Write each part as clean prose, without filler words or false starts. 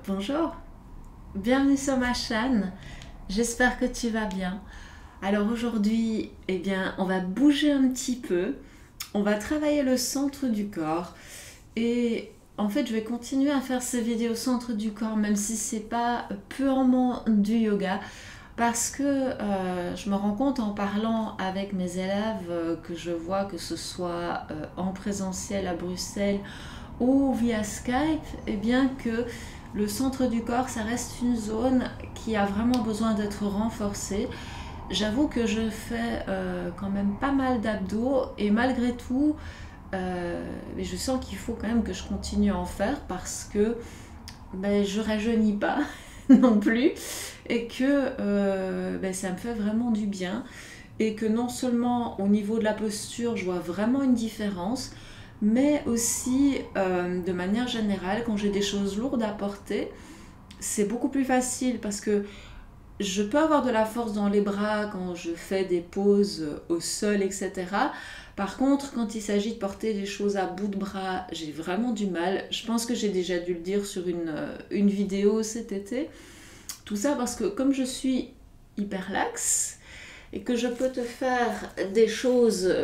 Bonjour, bienvenue sur ma chaîne, j'espère que tu vas bien. Alors aujourd'hui, eh bien, on va bouger un petit peu, on va travailler le centre du corps et en fait je vais continuer à faire ces vidéos centre du corps même si c'est pas purement du yoga parce que je me rends compte en parlant avec mes élèves que je vois que ce soit en présentiel à Bruxelles ou via Skype, eh bien que le centre du corps, ça reste une zone qui a vraiment besoin d'être renforcée. J'avoue que je fais quand même pas mal d'abdos et malgré tout, je sens qu'il faut quand même que je continue à en faire parce que je rajeunis pas non plus et que ça me fait vraiment du bien et que non seulement au niveau de la posture, je vois vraiment une différence, mais aussi de manière générale, quand j'ai des choses lourdes à porter, c'est beaucoup plus facile parce que je peux avoir de la force dans les bras quand je fais des pauses au sol, etc. Par contre, quand il s'agit de porter des choses à bout de bras, j'ai vraiment du mal. Je pense que j'ai déjà dû le dire sur une vidéo cet été. Tout ça parce que comme je suis hyper laxe et que je peux te faire des choses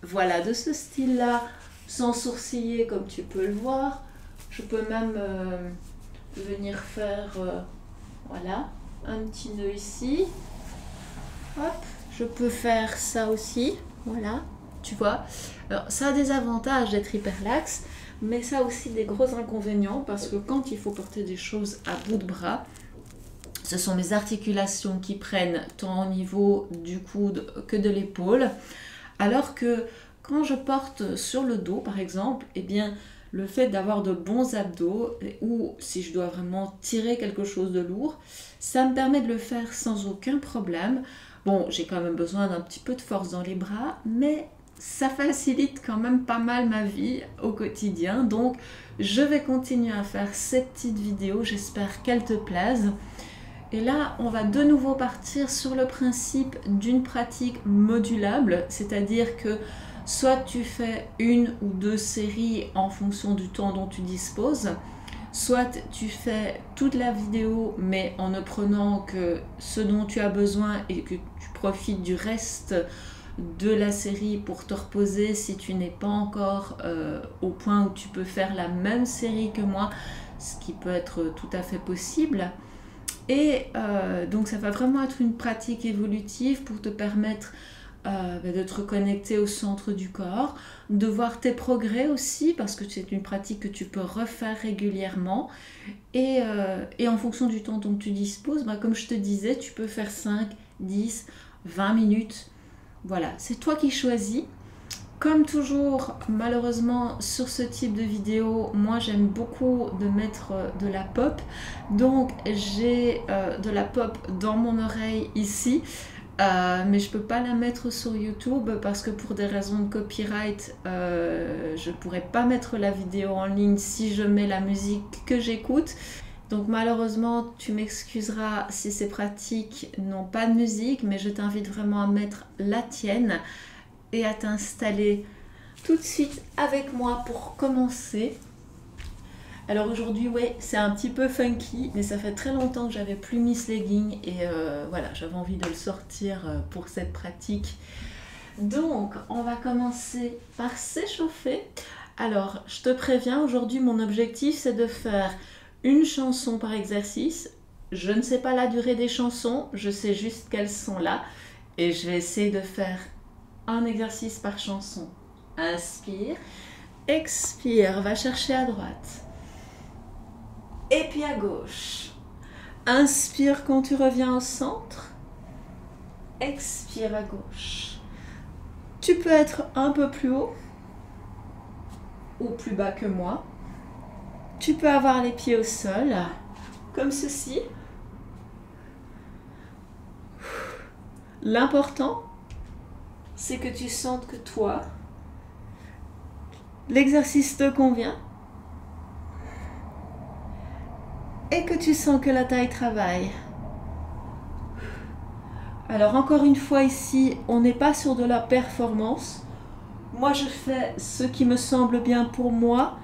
voilà, de ce style-là, sans sourciller comme tu peux le voir. Je peux même venir faire voilà, un petit nœud ici. Hop, je peux faire ça aussi. Voilà, tu vois. Alors, ça a des avantages d'être hyper laxe, mais ça a aussi des gros inconvénients parce que quand il faut porter des choses à bout de bras, ce sont mes articulations qui prennent tant au niveau du coude que de l'épaule. Alors que quand je porte sur le dos, par exemple, eh bien, le fait d'avoir de bons abdos, ou si je dois vraiment tirer quelque chose de lourd, ça me permet de le faire sans aucun problème. Bon, j'ai quand même besoin d'un petit peu de force dans les bras, mais ça facilite quand même pas mal ma vie au quotidien. Donc, je vais continuer à faire ces petites vidéos. J'espère qu'elles te plaisent. Et là, on va de nouveau partir sur le principe d'une pratique modulable, c'est-à-dire que soit tu fais une ou deux séries en fonction du temps dont tu disposes, soit tu fais toute la vidéo mais en ne prenant que ce dont tu as besoin et que tu profites du reste de la série pour te reposer si tu n'es pas encore au point où tu peux faire la même série que moi, ce qui peut être tout à fait possible. Et donc ça va vraiment être une pratique évolutive pour te permettre de te reconnecter au centre du corps, de voir tes progrès aussi, parce que c'est une pratique que tu peux refaire régulièrement. Et en fonction du temps dont tu disposes, comme je te disais, tu peux faire 5, 10, 20 minutes. Voilà, c'est toi qui choisis. Comme toujours, malheureusement, sur ce type de vidéo, moi j'aime beaucoup de mettre de la pop. Donc j'ai de la pop dans mon oreille ici, mais je peux pas la mettre sur YouTube parce que pour des raisons de copyright, je pourrais pas mettre la vidéo en ligne si je mets la musique que j'écoute. Donc malheureusement, tu m'excuseras si ces pratiques n'ont pas de musique, mais je t'invite vraiment à mettre la tienne et à t'installer tout de suite avec moi pour commencer. Alors aujourd'hui, ouais, c'est un petit peu funky, mais ça fait très longtemps que j'avais plus mis ce legging et voilà, j'avais envie de le sortir pour cette pratique. Donc, on va commencer par s'échauffer. Alors, je te préviens, aujourd'hui, mon objectif, c'est de faire une chanson par exercice. Je ne sais pas la durée des chansons, je sais juste qu'elles sont là et je vais essayer de faire un exercice par chanson. Inspire, expire, va chercher à droite. Et puis à gauche. Inspire quand tu reviens au centre. Expire à gauche. Tu peux être un peu plus haut ou plus bas que moi. Tu peux avoir les pieds au sol, comme ceci. L'important, c'est que tu sentes que toi, l'exercice te convient et que tu sens que la taille travaille. Alors encore une fois ici, on n'est pas sur de la performance. Moi je fais ce qui me semble bien pour moi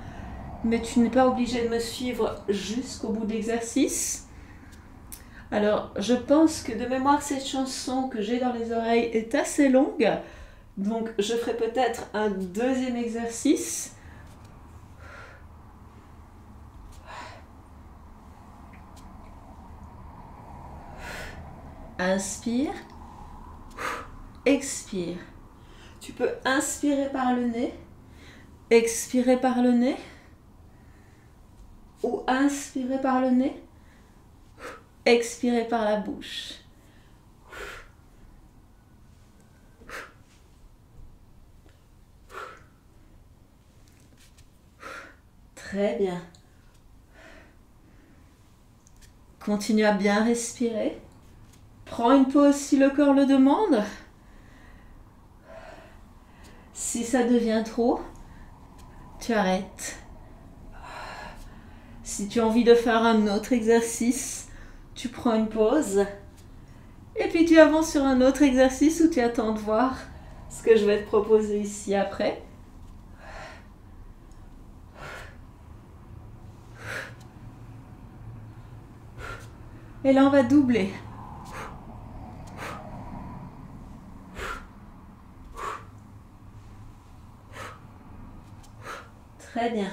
mais tu n'es pas obligé de me suivre jusqu'au bout de l'exercice. Alors, je pense que de mémoire, cette chanson que j'ai dans les oreilles est assez longue. Donc, je ferai peut-être un deuxième exercice. Inspire. Expire. Tu peux inspirer par le nez, expirer par le nez, ou inspirer par le nez, expirer par la bouche. Très bien. Continue à bien respirer. Prends une pause si le corps le demande. Si ça devient trop, tu arrêtes. Si tu as envie de faire un autre exercice, tu prends une pause. Et puis tu avances sur un autre exercice où tu attends de voir ce que je vais te proposer ici après. Et là, on va doubler. Très bien.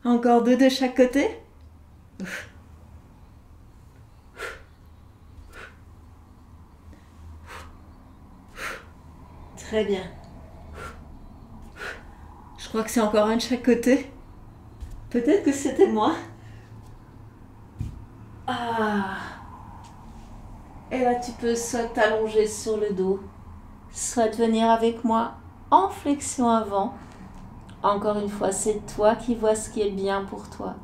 Encore deux de chaque côté. Très bien. Je crois que c'est encore un de chaque côté. Peut-être que c'était moi. Ah. Et là, tu peux soit t'allonger sur le dos, soit venir avec moi en flexion avant. Encore une fois, c'est toi qui vois ce qui est bien pour toi.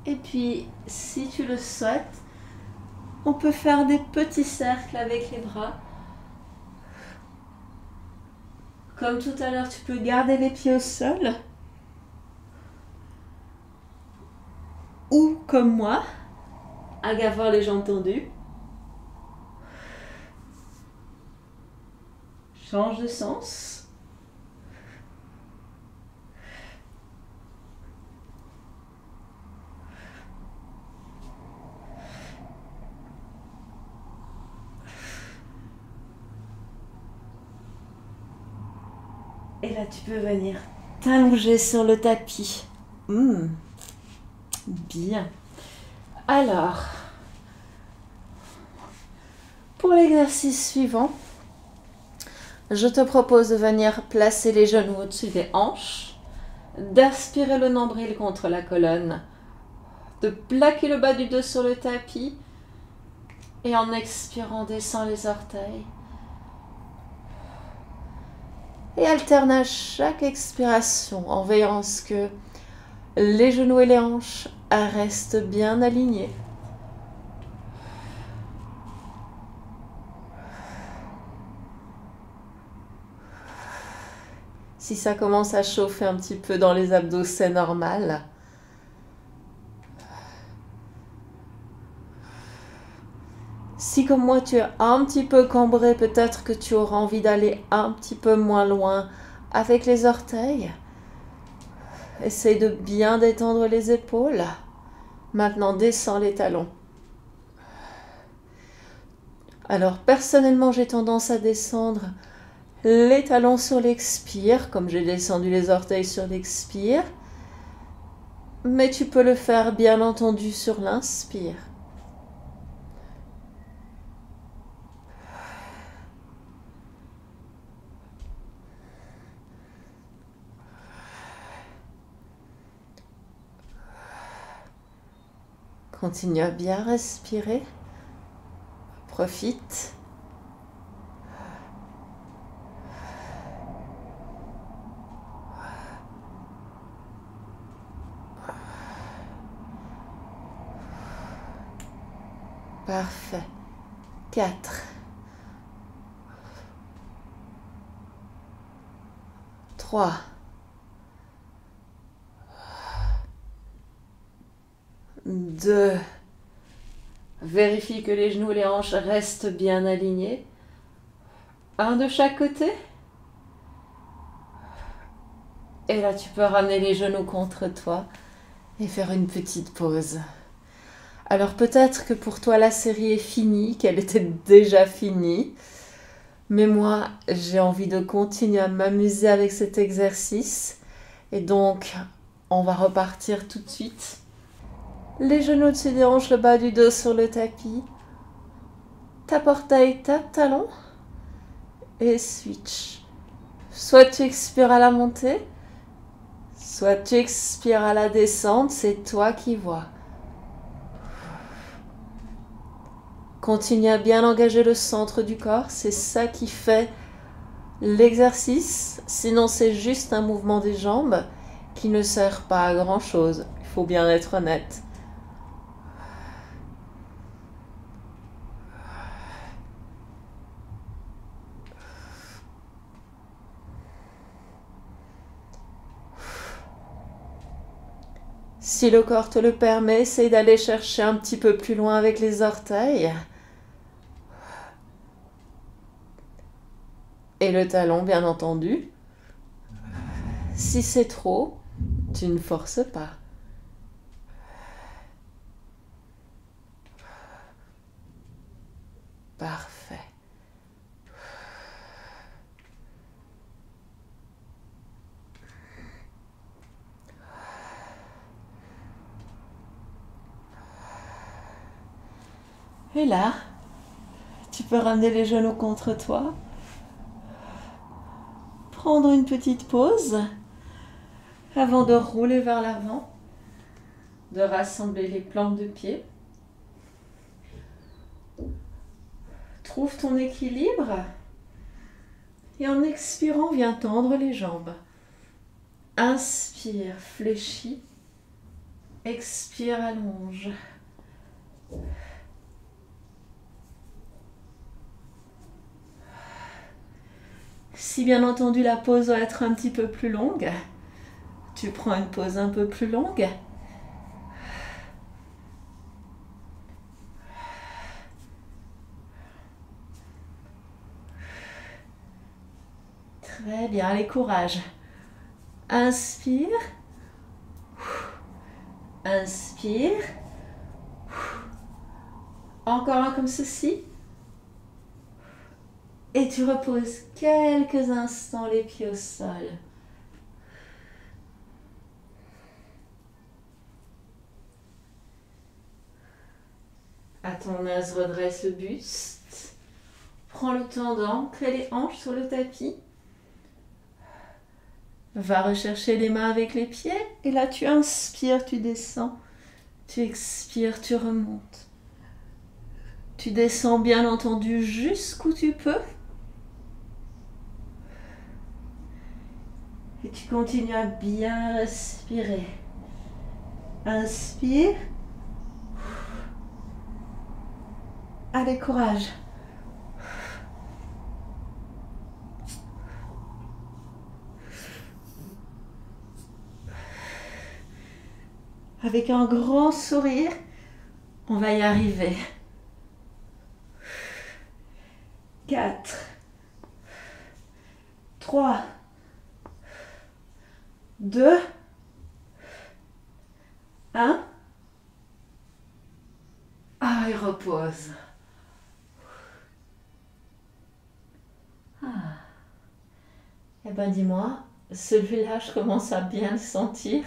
Et puis, si tu le souhaites, on peut faire des petits cercles avec les bras. Comme tout à l'heure, tu peux garder les pieds au sol. Ou comme moi, avoir les jambes tendues. Change de sens. Et là, tu peux venir t'allonger sur le tapis. Bien. Alors, pour l'exercice suivant, je te propose de venir placer les genoux au-dessus des hanches, d'aspirer le nombril contre la colonne, de plaquer le bas du dos sur le tapis et en expirant, descend les orteils. Et alterne à chaque expiration en veillant à ce que les genoux et les hanches restent bien alignés. Si ça commence à chauffer un petit peu dans les abdos, c'est normal. Si comme moi tu es un petit peu cambré, peut-être que tu auras envie d'aller un petit peu moins loin avec les orteils. Essaye de bien détendre les épaules. Maintenant, descends les talons. Alors, personnellement, j'ai tendance à descendre les talons sur l'expire, comme j'ai descendu les orteils sur l'expire. Mais tu peux le faire, bien entendu, sur l'inspire. Continue à bien respirer. Profite. Parfait. 4. 3. 2. Vérifie que les genoux et les hanches restent bien alignés. 1 de chaque côté. Et là, tu peux ramener les genoux contre toi et faire une petite pause. Alors peut-être que pour toi, la série est finie, qu'elle était déjà finie. Mais moi, j'ai envie de continuer à m'amuser avec cet exercice. Et donc, on va repartir tout de suite. Les genoux au-dessus des hanches, le bas du dos sur le tapis. Tape orteil, tape talon. Et switch. Soit tu expires à la montée, soit tu expires à la descente, c'est toi qui vois. Continue à bien engager le centre du corps, c'est ça qui fait l'exercice. Sinon, c'est juste un mouvement des jambes qui ne sert pas à grand chose. Il faut bien être honnête. Si le corps te le permet, essaye d'aller chercher un petit peu plus loin avec les orteils. Et le talon, bien entendu. Si c'est trop, tu ne forces pas. Parfait. Et là, tu peux ramener les genoux contre toi. Prendre une petite pause avant de rouler vers l'avant, de rassembler les plantes de pied. Trouve ton équilibre et en expirant, viens tendre les jambes. Inspire, fléchis. Expire, allonge. Si bien entendu la pause doit être un petit peu plus longue, tu prends une pause un peu plus longue. Très bien, allez, courage. Inspire. Inspire. Encore un comme ceci. Et tu reposes quelques instants les pieds au sol. À ton aise, redresse le buste. Prends le temps d'ancrer les hanches sur le tapis. Va rechercher les mains avec les pieds. Et là, tu inspires, tu descends. Tu expires, tu remontes. Tu descends bien entendu jusqu'où tu peux. Et tu continues à bien respirer. Inspire. Allez, courage. Avec un grand sourire, on va y arriver. 4, 3, 2, 1. Ah, et repose. Eh ben dis-moi, celui-là, je commence à bien le sentir.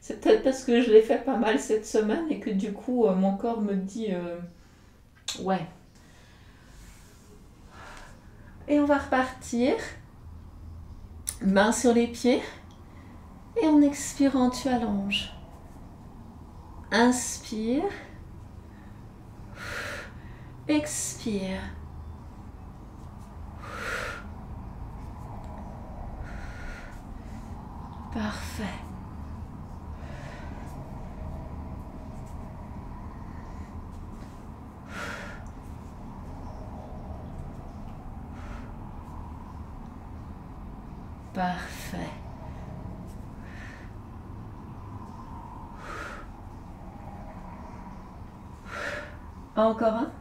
C'est peut-être parce que je l'ai fait pas mal cette semaine et que du coup, mon corps me dit ouais. Et on va repartir. Mains sur les pieds. Et en expirant, tu allonges. Inspire. Expire. Parfait. Parfait. Encore un.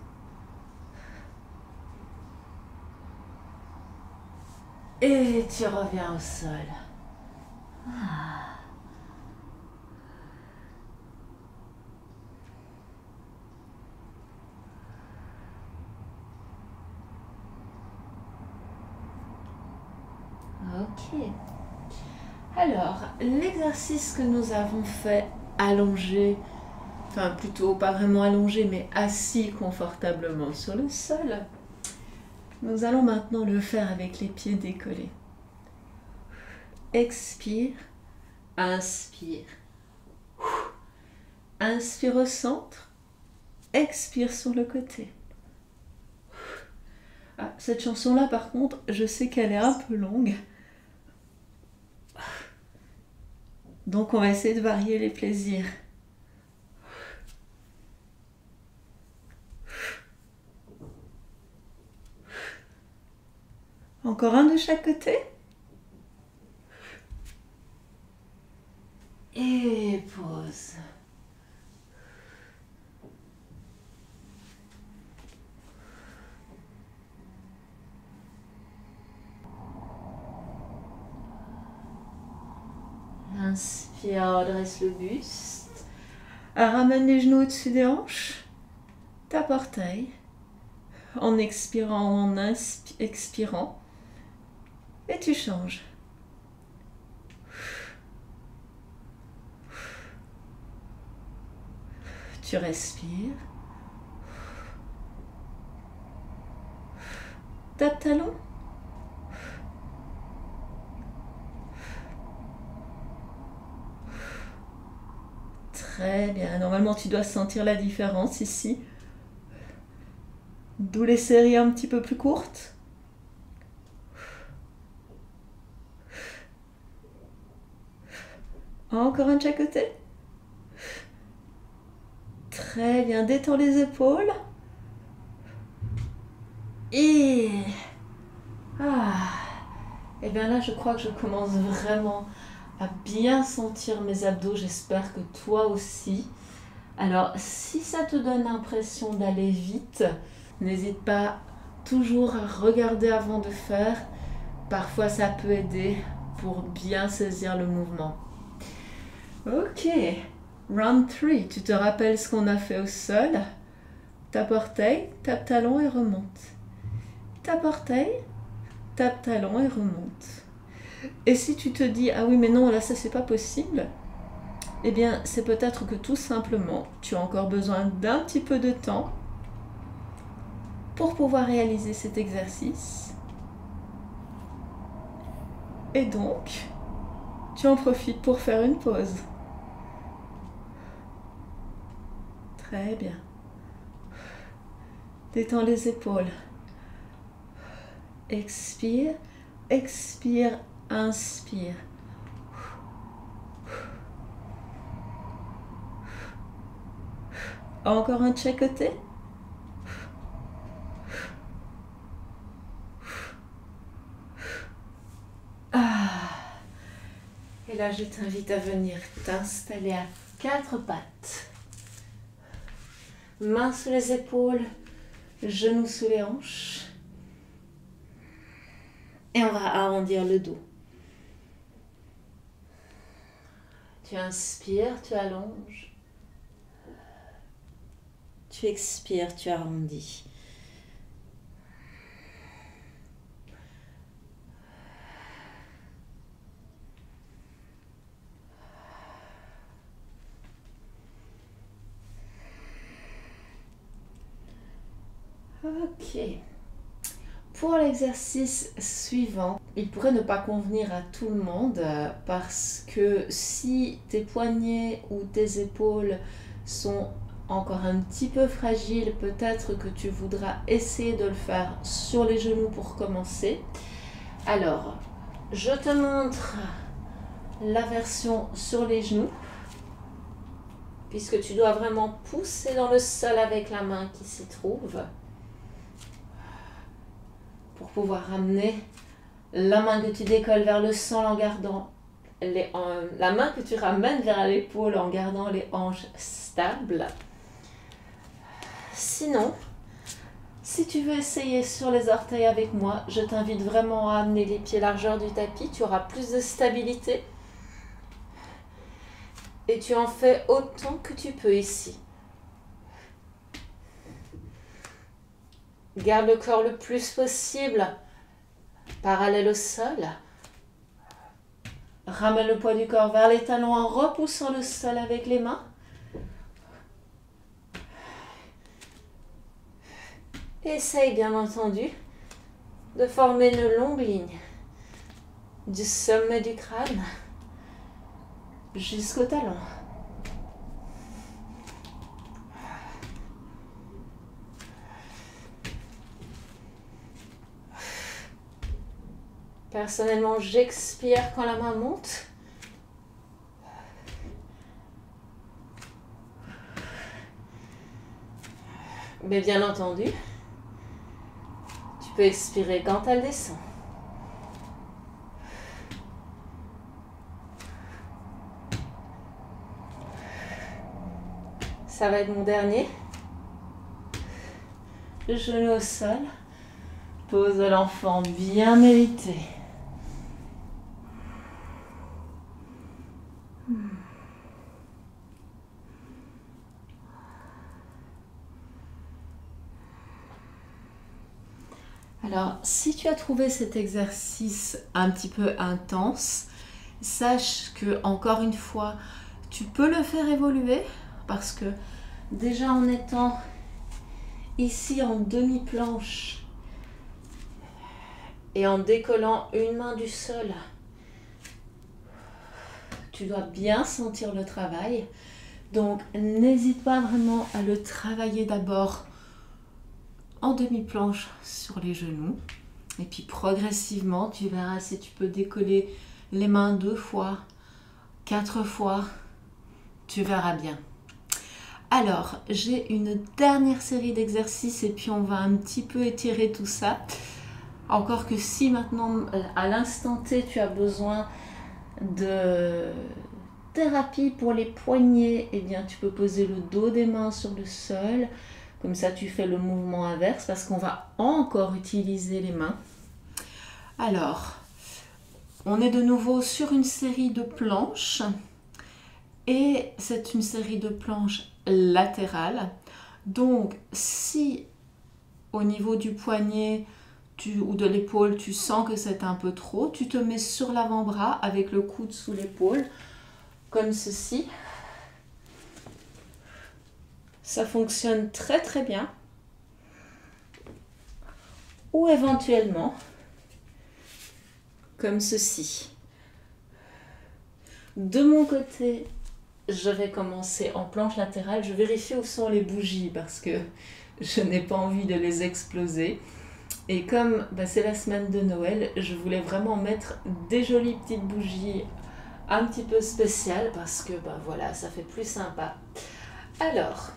Et tu reviens au sol. Ok. Alors, l'exercice que nous avons fait allongé, enfin plutôt pas vraiment allongé, mais assis confortablement sur le sol, nous allons maintenant le faire avec les pieds décollés. Expire, inspire. Inspire au centre, expire sur le côté. Ah, cette chanson-là, par contre, je sais qu'elle est un peu longue. Donc on va essayer de varier les plaisirs. Encore un de chaque côté. Et pause. Inspire, dresse le buste. Ramène les genoux au-dessus des hanches. Tape orteil. En expirant, en expirant. Et tu changes. Tu respires. Tape talon. Très bien. Normalement, tu dois sentir la différence ici. D'où les séries un petit peu plus courtes. Encore un de chaque côté. Très bien. Détends les épaules. Et... Et bien là, je crois que je commence vraiment à bien sentir mes abdos. J'espère que toi aussi. Alors, si ça te donne l'impression d'aller vite, n'hésite pas toujours à regarder avant de faire. Parfois, ça peut aider pour bien saisir le mouvement. Ok, round 3. Tu te rappelles ce qu'on a fait au sol? Tape orteil, tape talon et remonte. Tape orteil, tape talon et remonte. Et si tu te dis, ah oui mais non, là ça c'est pas possible, eh bien c'est peut-être que tout simplement, tu as encore besoin d'un petit peu de temps pour pouvoir réaliser cet exercice. Et donc, tu en profites pour faire une pause. Très bien. Détends les épaules. Expire, expire, inspire. Encore un de chaque côté. Et là, je t'invite à venir t'installer à 4 pattes. Mains sous les épaules, genoux sous les hanches. Et on va arrondir le dos. Tu inspires, tu allonges. Tu expires, tu arrondis. Ok. Pour l'exercice suivant, il pourrait ne pas convenir à tout le monde parce que si tes poignets ou tes épaules sont encore un petit peu fragiles, peut-être que tu voudras essayer de le faire sur les genoux pour commencer. Alors, je te montre la version sur les genoux, puisque tu dois vraiment pousser dans le sol avec la main qui s'y trouve pour pouvoir ramener La main que tu décolles vers le sol en gardant la main que tu ramènes vers l'épaule en gardant les hanches stables. Sinon, si tu veux essayer sur les orteils avec moi, je t'invite vraiment à amener les pieds largeur du tapis. Tu auras plus de stabilité. Et tu en fais autant que tu peux ici. Garde le corps le plus possible parallèle au sol. Ramène le poids du corps vers les talons en repoussant le sol avec les mains. Essaye bien entendu de former une longue ligne du sommet du crâne jusqu'au talon. Personnellement, j'expire quand la main monte. Mais bien entendu, tu peux expirer quand elle descend. Ça va être mon dernier. Le genou au sol. Pose de l'enfant bien mérité. Alors, si tu as trouvé cet exercice un petit peu intense, sache que, encore une fois, tu peux le faire évoluer parce que déjà en étant ici en demi-planche et en décollant une main du sol, tu dois bien sentir le travail. Donc, n'hésite pas vraiment à le travailler d'abord en demi-planche sur les genoux. Et puis progressivement, tu verras si tu peux décoller les mains 2 fois, 4 fois. Tu verras bien. Alors, j'ai une dernière série d'exercices et puis on va un petit peu étirer tout ça. Encore que si maintenant, à l'instant T, tu as besoin de thérapie pour les poignets, eh bien tu peux poser le dos des mains sur le sol. Comme ça, tu fais le mouvement inverse parce qu'on va encore utiliser les mains. Alors, on est de nouveau sur une série de planches. Et c'est une série de planches latérales. Donc, si au niveau du poignet ou de l'épaule, tu sens que c'est un peu trop, tu te mets sur l'avant-bras avec le coude sous l'épaule, comme ceci. Ça fonctionne très très bien. Ou éventuellement, comme ceci. De mon côté, je vais commencer en planche latérale. Je vérifie où sont les bougies parce que je n'ai pas envie de les exploser. Et comme c'est la semaine de Noël, je voulais vraiment mettre des jolies petites bougies un petit peu spéciales parce que voilà, ça fait plus sympa. Alors,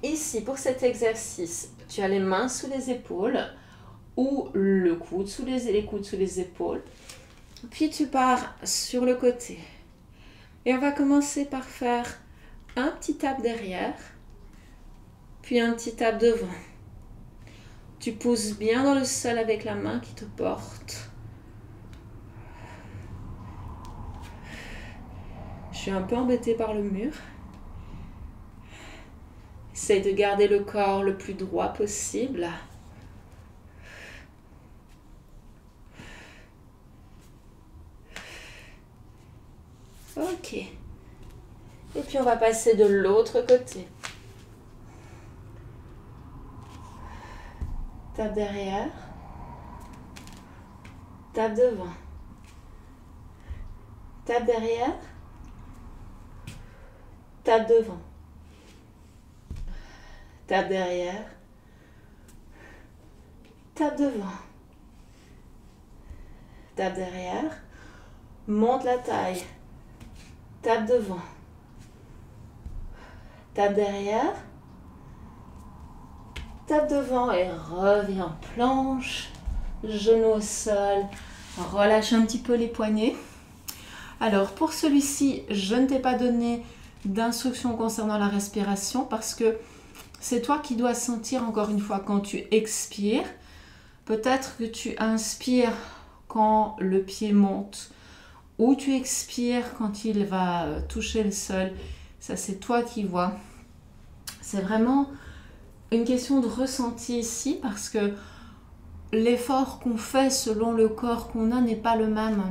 ici pour cet exercice, tu as les mains sous les épaules ou le coude sous les coudes sous les épaules. Puis tu pars sur le côté. Et on va commencer par faire un petit tap derrière, puis un petit tap devant. Tu pousses bien dans le sol avec la main qui te porte. Je suis un peu embêtée par le mur. Essaye de garder le corps le plus droit possible. Ok. Et puis on va passer de l'autre côté. Tape derrière. Tape devant. Tape derrière. Tape devant. Tape derrière. Tape devant. Tape derrière. Monte la taille. Tape devant. Tape derrière. Tape devant et reviens en planche. Genou au sol. Relâche un petit peu les poignets. Alors pour celui-ci, je ne t'ai pas donné d'instructions concernant la respiration parce que c'est toi qui dois sentir encore une fois quand tu expires. Peut-être que tu inspires quand le pied monte ou tu expires quand il va toucher le sol. Ça, c'est toi qui vois. C'est vraiment une question de ressenti ici parce que l'effort qu'on fait selon le corps qu'on a n'est pas le même.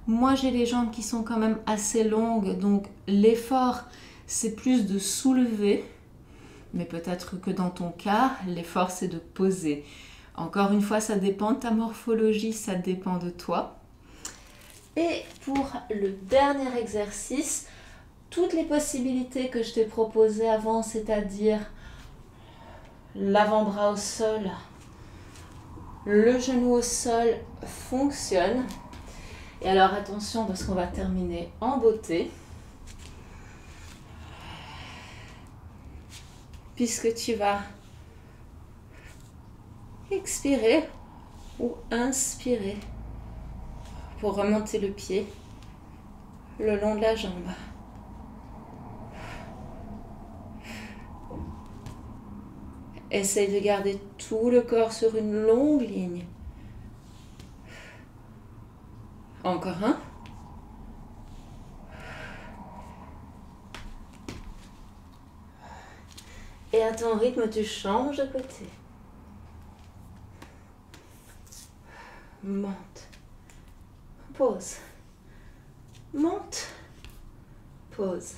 Moi, j'ai les jambes qui sont quand même assez longues, donc l'effort, c'est plus de soulever. Mais peut-être que dans ton cas, l'effort, c'est de poser. Encore une fois, ça dépend de ta morphologie, ça dépend de toi. Et pour le dernier exercice, toutes les possibilités que je t'ai proposées avant, c'est-à-dire l'avant-bras au sol, le genou au sol, fonctionnent. Et alors attention parce qu'on va terminer en beauté. Puisque tu vas expirer ou inspirer pour remonter le pied le long de la jambe. Essaye de garder tout le corps sur une longue ligne. Encore un. Et à ton rythme, tu changes de côté. Monte. Pause. Monte. Pause.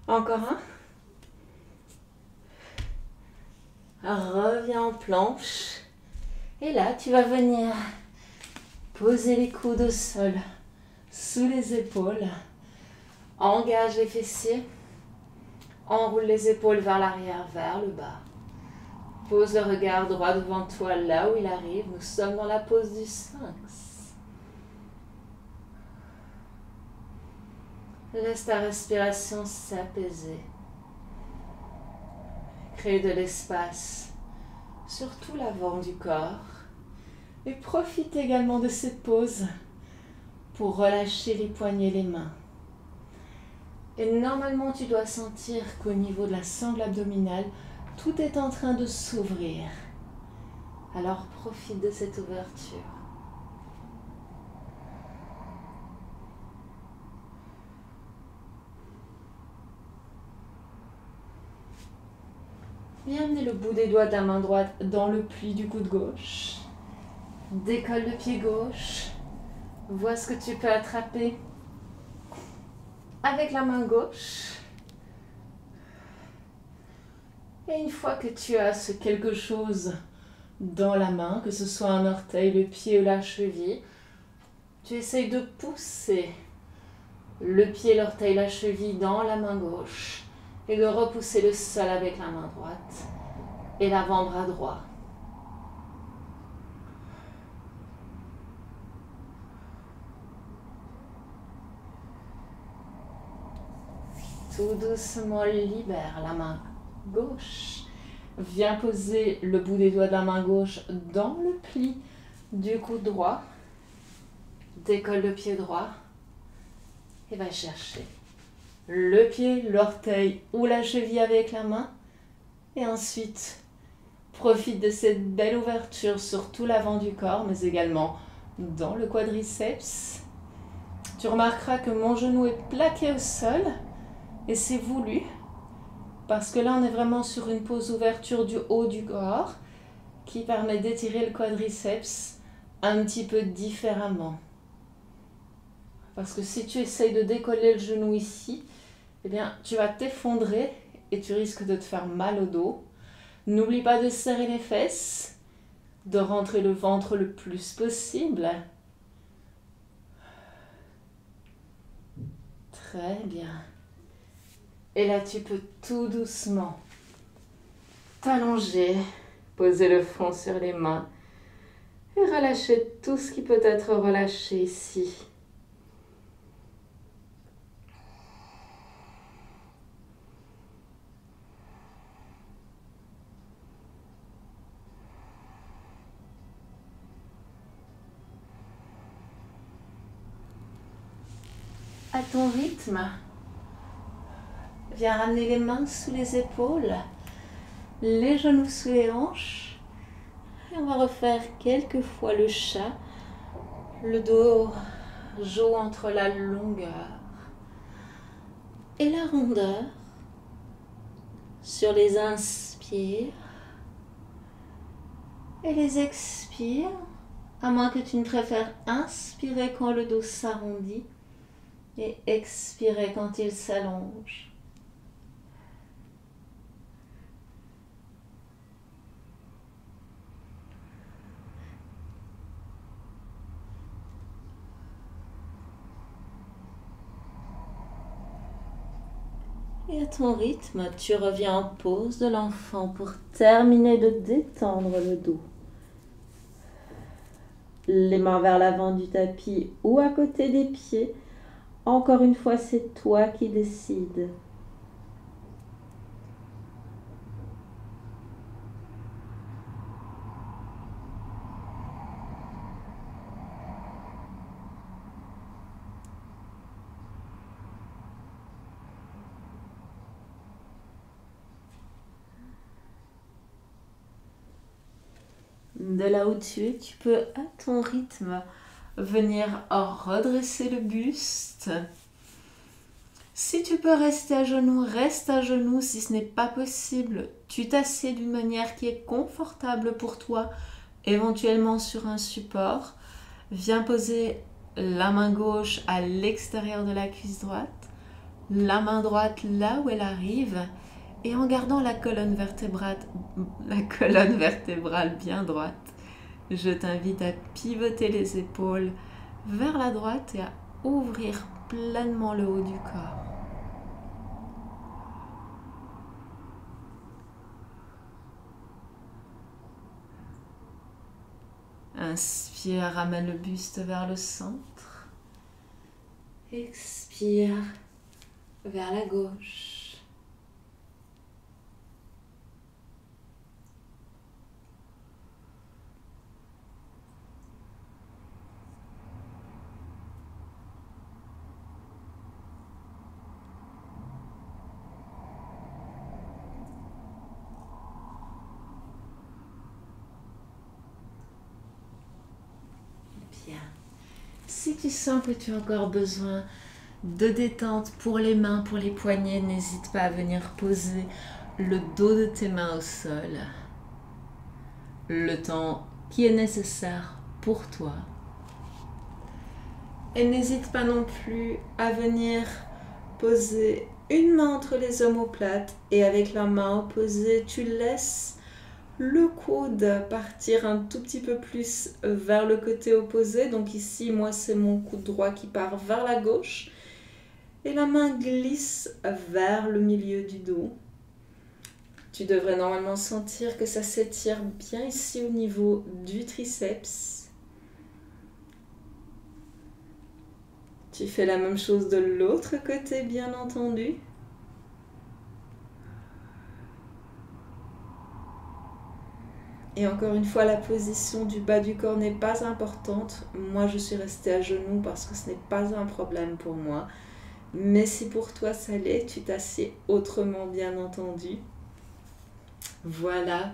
Encore un. Reviens en planche. Et là, tu vas venir poser les coudes au sol, sous les épaules. Engage les fessiers. Enroule les épaules vers l'arrière, vers le bas. Pose le regard droit devant toi là où il arrive. Nous sommes dans la pose du sphinx. Laisse ta respiration s'apaiser. Crée de l'espace sur tout l'avant du corps. Et profite également de cette pause pour relâcher les poignets et les mains. Et normalement, tu dois sentir qu'au niveau de la sangle abdominale, tout est en train de s'ouvrir. Alors profite de cette ouverture. Viens amener le bout des doigts de la main droite dans le pli du coude gauche. Décolle le pied gauche. Vois ce que tu peux attraper avec la main gauche. Et une fois que tu as ce quelque chose dans la main, que ce soit un orteil, le pied ou la cheville, tu essayes de pousser le pied, l'orteil, la cheville dans la main gauche et de repousser le sol avec la main droite et l'avant-bras droit. Tout doucement, libère la main gauche. Viens poser le bout des doigts de la main gauche dans le pli du coude droit. Décolle le pied droit et va chercher le pied, l'orteil ou la cheville avec la main. Et ensuite, profite de cette belle ouverture sur tout l'avant du corps, mais également dans le quadriceps. Tu remarqueras que mon genou est plaqué au sol et c'est voulu. Parce que là, on est vraiment sur une pause ouverture du haut du corps qui permet d'étirer le quadriceps un petit peu différemment. Parce que si tu essayes de décoller le genou ici, eh bien, tu vas t'effondrer et tu risques de te faire mal au dos. N'oublie pas de serrer les fesses, de rentrer le ventre le plus possible. Très bien. Et là, tu peux tout doucement t'allonger, poser le front sur les mains Et relâchez tout ce qui peut être relâché ici. À ton rythme, viens ramener les mains sous les épaules, les genoux sous les hanches. Et on va refaire quelques fois le chat. Le dos joue entre la longueur et la rondeur. Sur les inspires et les expires, à moins que tu ne préfères inspirer quand le dos s'arrondit et expirer quand il s'allonge. Et à ton rythme, tu reviens en pose de l'enfant pour terminer de détendre le dos. Les mains vers l'avant du tapis ou à côté des pieds. Encore une fois, c'est toi qui décides. De là où tu es, tu peux à ton rythme venir redresser le buste. Si tu peux rester à genoux, reste à genoux. Si ce n'est pas possible, tu t'assieds d'une manière qui est confortable pour toi, éventuellement sur un support. Viens poser la main gauche à l'extérieur de la cuisse droite, la main droite là où elle arrive, et en gardant la colonne vertébrale bien droite, je t'invite à pivoter les épaules vers la droite et à ouvrir pleinement le haut du corps. Inspire, ramène le buste vers le centre. Expire vers la gauche. Bien. Si tu sens que tu as encore besoin de détente pour les mains, pour les poignets, n'hésite pas à venir poser le dos de tes mains au sol. Le temps qui est nécessaire pour toi. Et n'hésite pas non plus à venir poser une main entre les omoplates et avec la main opposée, tu laisses le coude partir un tout petit peu plus vers le côté opposé. Donc ici, moi, c'est mon coude droit qui part vers la gauche. Et la main glisse vers le milieu du dos. Tu devrais normalement sentir que ça s'étire bien ici au niveau du triceps. Tu fais la même chose de l'autre côté, bien entendu. Et encore une fois, la position du bas du corps n'est pas importante. Moi, je suis restée à genoux parce que ce n'est pas un problème pour moi. Mais si pour toi ça l'est, tu t'assieds autrement, bien entendu. Voilà.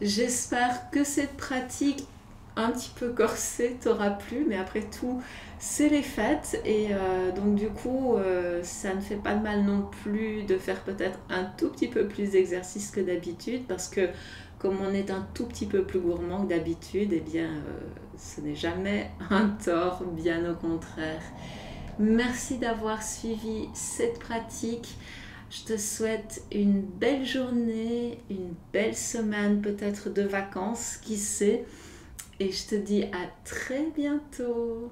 J'espère que cette pratique un petit peu corsée t'aura plu, mais après tout, c'est les fêtes. Et donc du coup, ça ne fait pas de mal non plus de faire peut-être un tout petit peu plus d'exercice que d'habitude, parce que comme on est un tout petit peu plus gourmand que d'habitude, eh bien, ce n'est jamais un tort, bien au contraire. Merci d'avoir suivi cette pratique. Je te souhaite une belle journée, une belle semaine, peut-être de vacances, qui sait. Et je te dis à très bientôt.